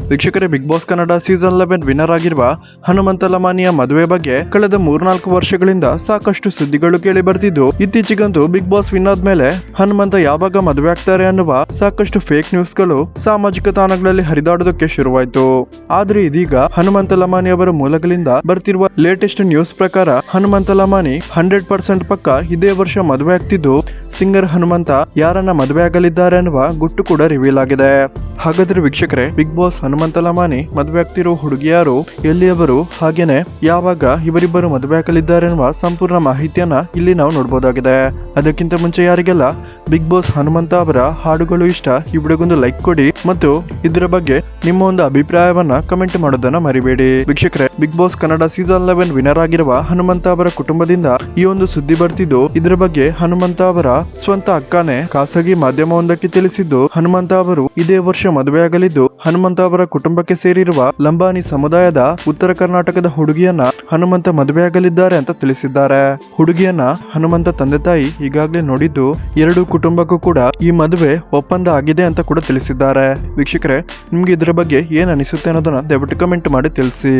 ವೀಕ್ಷಕರೇ, Bigg Boss Kannada season 11 winner ಆಗಿರುವ ಹನುಮಂತ ಲಮಾನಿಯ ಮದುವೆ ಬಗ್ಗೆ ಕಳೆದ 3-4 ವರ್ಷಗಳಿಂದ ಸಾಕಷ್ಟು ಸುದ್ದಿಗಳು ಕೇಳಿ ಬರ್ತಿದ್ದು, ಇತ್ತೀಚೆಗಂತೂ ಬಿಗ್ ಬಾಸ್ ವಿನ್ ಆದ್ಮೇಲೆ ಹನುಮಂತ ಯಾವಾಗ ಮದುವೆ ಆಗ್ತಾರೆ ಅನ್ನುವ ಸಾಕಷ್ಟು ಫೇಕ್ ನ್ಯೂಸ್ಗಳು ಸಾಮಾಜಿಕ ತಾಣಗಳಲ್ಲಿ ಹರಿದಾಡೋದಕ್ಕೆ ಶುರುವಾಯಿತು. ಆದ್ರೆ ಇದೀಗ ಹನುಮಂತ ಲಮಾನಿ ಅವರ ಮೂಲಗಳಿಂದ ಬರ್ತಿರುವ ಲೇಟೆಸ್ಟ್ ನ್ಯೂಸ್ ಪ್ರಕಾರ ಹನುಮಂತ ಲಮಾನಿ 100% ಪಕ್ಕ ಇದೇ ವರ್ಷ ಮದುವೆ ಆಗ್ತಿದ್ದು, ಸಿಂಗರ್ ಹನುಮಂತ ಯಾರನ್ನ ಮದುವೆ ಆಗಲಿದ್ದಾರೆ ಅನ್ನುವ ಗುಟ್ಟು ಕೂಡ ರಿವೀಲ್ ಆಗಿದೆ. ಹಾಗಾದ್ರೆ ವೀಕ್ಷಕರೇ, ಬಿಗ್ ಬಾಸ್ ಹನುಮಂತ ಲಮಾನಿ ಮದುವೆ ಆಗ್ತಿರೋ ಹುಡುಗಿ ಯಾರು, ಎಲ್ಲಿಯವರು, ಹಾಗೇನೆ ಯಾವಾಗ ಇವರಿಬ್ಬರು ಮದುವೆ ಆಗಲಿದ್ದಾರೆ ಎನ್ನುವ ಸಂಪೂರ್ಣ ಮಾಹಿತಿಯನ್ನ ಇಲ್ಲಿ ನಾವು ನೋಡಬಹುದಾಗಿದೆ. ಅದಕ್ಕಿಂತ ಮುಂಚೆ ಯಾರಿಗೆಲ್ಲ ಬಿಗ್ ಬಾಸ್ ಹನುಮಂತ ಅವರ ಹಾಡುಗಳು ಇಷ್ಟ, ಈ ವಿಡಿಯೋಗೊಂದು ಲೈಕ್ ಕೊಡಿ ಮತ್ತು ಇದರ ಬಗ್ಗೆ ನಿಮ್ಮ ಒಂದು ಅಭಿಪ್ರಾಯವನ್ನ ಕಮೆಂಟ್ ಮಾಡೋದನ್ನ ಮರಿಬೇಡಿ. ವೀಕ್ಷಕರೇ, Bigg Boss Kannada season 11 winner ಆಗಿರುವ ಹನುಮಂತ ಅವರ ಕುಟುಂಬದಿಂದ ಈ ಒಂದು ಸುದ್ದಿ ಬರ್ತಿದ್ದು, ಇದರ ಬಗ್ಗೆ ಹನುಮಂತ ಅವರ ಸ್ವಂತ ಅಕ್ಕನೇ ಖಾಸಗಿ ಮಾಧ್ಯಮವೊಂದಕ್ಕೆ ತಿಳಿಸಿದ್ದು, ಹನುಮಂತ ಅವರು ಇದೇ ವರ್ಷ ಮದುವೆಯಾಗಲಿದ್ದು, ಹನುಮಂತ ಅವರ ಕುಟುಂಬಕ್ಕೆ ಸೇರಿರುವ ಲಂಬಾನಿ ಸಮುದಾಯದ ಉತ್ತರ ಕರ್ನಾಟಕದ ಹುಡುಗಿಯನ್ನ ಹನುಮಂತ ಮದುವೆಯಾಗಲಿದ್ದಾರೆ ಅಂತ ತಿಳಿಸಿದ್ದಾರೆ. ಹುಡುಗಿಯನ್ನ ಹನುಮಂತ ತಂದೆ ತಾಯಿ ಈಗಾಗಲೇ ನೋಡಿದ್ದು, ಎರಡೂ ಕುಟುಂಬಕ್ಕೂ ಕೂಡ ಈ ಮದುವೆ ಒಪ್ಪಂದ ಆಗಿದೆ ಅಂತ ಕೂಡ ತಿಳಿಸಿದ್ದಾರೆ. ವೀಕ್ಷಕರೇ, ನಿಮ್ಗೆ ಇದರ ಬಗ್ಗೆ ಏನ್ ಅನಿಸುತ್ತೆ ಅನ್ನೋದನ್ನ ದಯವಿಟ್ಟು ಕಮೆಂಟ್ ಮಾಡಿ ತಿಳಿಸಿ.